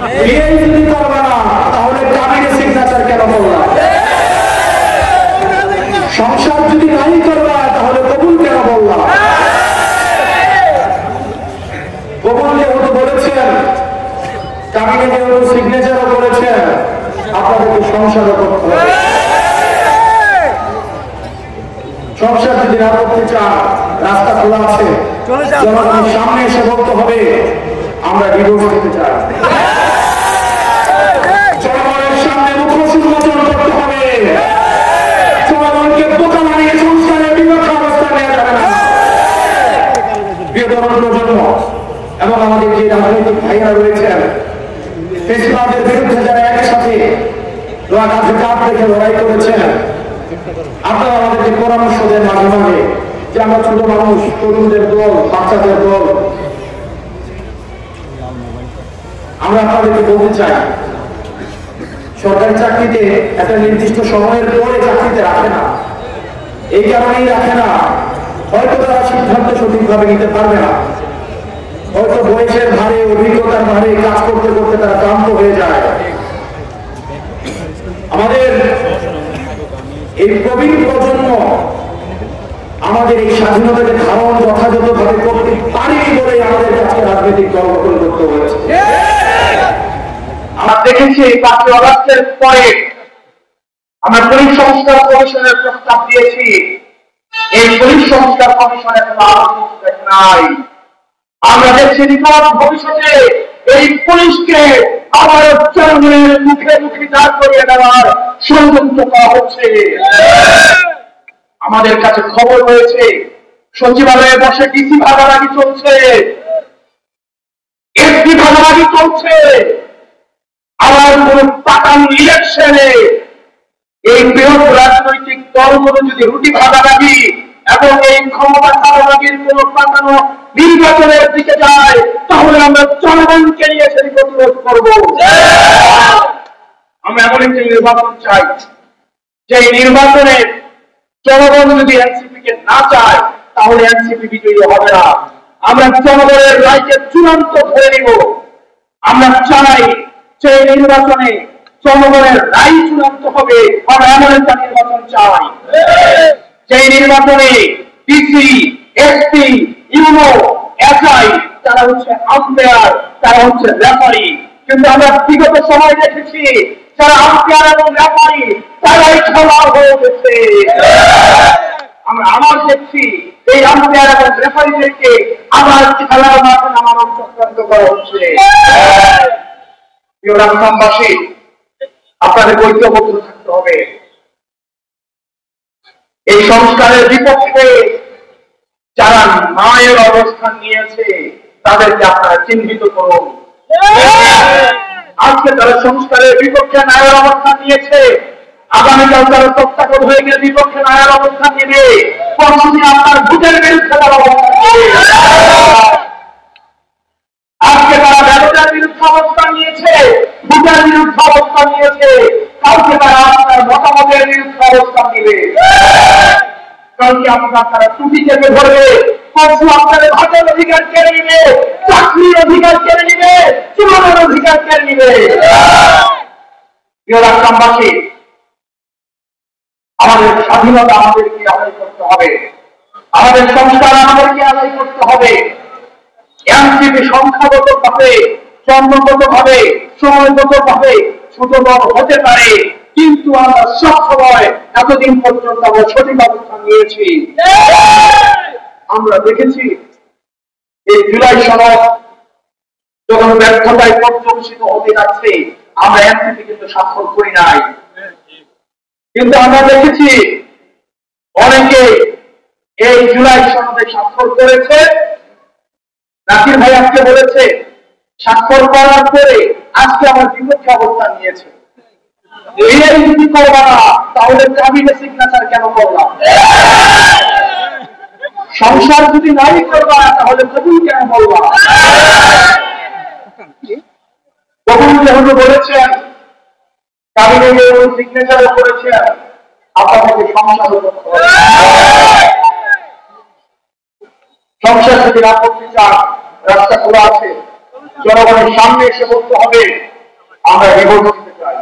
বিয়ে যদি করবে না তাহলে কাবিনে সিগনেচার কেন করলাম? সংসার যদি নাই করবা তাহলে কবুল কেন বললাম? কবুল যেহেতু বলেছেন, কাবিনে যেহেতু সিগনেচারও করেছেন, আপনাদেরকে সংসারও করতে হবে। সংসার যদি না করতে চান, রাস্তা খোলা আছে, জনগণের সামনে এসে বলতে হবে আমরা ডিভোর্স দিতে চাই। জনগণের সামনে মুখোশ উন্মোচন করতে হবে। জনগণকে বোকা বানিয়ে সংস্কারের বিপক্ষে অবস্থান নেওয়া যাবে না। প্রিয় তরুণ প্রজন্ম এবং আমাদের যে রাজনৈতিক ভাইয়েরা রয়েছেন, ফেসিবাদের বিরুদ্ধে যারা একসাথে কাঁধে কাঁধ রেখে লড়াই করেছেন, আপনারা আমাদেরকে পরামর্শ দেন মাঝে মাঝে যে আমরা ছোট মানুষ, তরুণদের দল, বাচ্চাদের দল, আমরা আপনাদেরকে বলতে চাই সরকারি চাকরিতে একটা নির্দিষ্ট সময়ের পরে চাকরিতে রাখে না। এই কারণেই রাখে না, হয়তো তারা সিদ্ধান্ত সঠিকভাবে নিতে পারবে না, হয়তো বয়সের ভারে, অভিজ্ঞতার ভারে কাজ করতে করতে তারা ক্লান্ত হয়ে যায়। আমাদের এই প্রবীণ প্রজন্ম আমাদের এই স্বাধীনতাকে ধারণ যথাযথভাবে করতে পারেনি বলে আমাদের কাছে রাজনৈতিক দল গঠন করতে হয়েছে। আমরা দেখেছি 5ই আগস্টের পরে আমরা পুলিশ সংস্কার কমিশনের প্রস্তাব দিয়েছি। এই পুলিশ সংস্কার কমিশন এখনো আলোচনা নাই। আমরা দেখছি নিকট ভবিষ্যতে এই পুলিশকে আবার জনগণের মুখে মুখে দাঁড় করিয়ে দেওয়ার ষড়যন্ত্র করা হচ্ছে। আমাদের কাছে খবর রয়েছে সচিবালয়ে বসে ডিসি ভাগাভাগি চলছে, এসপি ভাগাভাগি চলছে। আবার কোন পাকান ইলেকশনে এই বৃহৎ রাজনৈতিক দলগুলো যদি রুটি ভাগাভাগি এবং এই ক্ষমতা ভাগাভাগির কোন পাকানো নির্বাচনের দিকে যায়, তাহলে আমরা জনগণকে নিয়ে সেটি প্রতিরোধ করব। আমরা এমন একটি নির্বাচন চাই যে নির্বাচনে জনগণ যদি এনসিপি কে না চায় তাহলে এনসিপি বিজয়ী হবে না। আমরা জনগণের রায়কে চূড়ান্ত ধরে নিব। আমরা চাই যে নির্বাচনে জনগণের রায় চূড়ান্ত হবে। আমরা এমন একটা নির্বাচন চাই যে নির্বাচনে ডিসি, এসপি, ইউনো, এসআই তারা হচ্ছে আম্পায়ার, তারা হচ্ছে রেফারি। কিন্তু আমরা বিগত সময় দেখেছি যারা আম্পায়ার এবং রেফারি তারাই খেলোয়াড় হয়ে গেছে। আমরা আবার দেখছি এই আম্পায়ার এবং রেফারিদেরকে আবার খেলার মাঠে নামানোর চক্রান্ত করা হচ্ছে। রাজধানীবাসী আপনাদের ঐক্যবদ্ধ থাকতে হবে। এই সংস্কারের বিপক্ষে যারা মায়ের অবস্থান নিয়েছে তাদেরকে আপনারা চিহ্নিত করুন। আজকে তারা সংস্কারের বিপক্ষে ন্যায়ের অবস্থান নিয়েছে, আগামীকাল তারা তত্ত্বাবধায়ক হয়ে গিয়ে বিপক্ষে ন্যায়ের অবস্থান নেবে। পরশুদিন আপনার ভোটের বিরুদ্ধে তারা অবস্থান নেবে। আজকে তারা ব্যবসার বিরুদ্ধে অবস্থান নিয়েছে, ভোটের বিরুদ্ধে অবস্থান নিয়েছে, কালকে তারা আপনার মতামতের বিরুদ্ধে অবস্থান নেবে। কালকে আপনার তারা টুপি চেপে ধরবে, পরশু আপনাদের ভাতের অধিকার কেড়ে নিবে, চাকরির অধিকার কেড়ে নিবে, জীবনের অধিকার কেড়ে নিবে। রাজধানীবাসী আমাদের স্বাধীনতা আমাদেরকে আদায় করতে হবে, আমাদের সংস্কার আমাদেরকে আদায় করতে হবে। এনসিপি সংখ্যাগত ভাবে, জন্মগত ভাবে, সময়গত ভাবে ছোট বড় হতে পারে, কিন্তু আমরা সব সময় এতদিন পর্যন্ত আমরা সঠিক অবস্থান নিয়েছি। আমরা দেখেছি এই জুলাই সনদ যখন ব্যর্থতায় পর্যবেসিত হতে যাচ্ছে, আমরা এনসিপি কিন্তু স্বাক্ষর করি নাই। কিন্তু আমরা দেখেছি অনেকে এই জুলাই সনদে স্বাক্ষর করেছে। নাসির ভাই আজকে বলেছে স্বাক্ষর করার পরে আজকে আমার বিপক্ষে অবস্থান নিয়েছে। যদি করবা না তাহলে কাবিনে সিগনেচার কেন করলাম? সংসার যদি নাই করবা তাহলে কবুল কেন বলবা? কবুল যেহেতু বলেছেন, কাবিনে সিগনেচারও করেছেন, আপনাকে সংসার করতে হবে। সংসার যদি না করতে চান রাস্তা খোলা আছে, জনগণের সামনে এসে বলতে হবে আমরা রিভোল্ট দিতে চাই।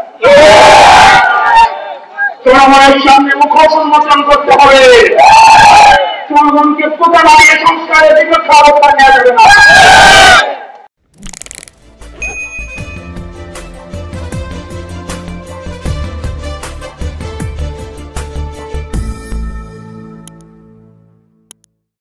জনগণের সামনে মুখোশ উন্মোচন করতে হবে। জনগণকে প্রতারণা দিয়ে সংস্কারের বিপক্ষে অবস্থান নেওয়া যাবে না।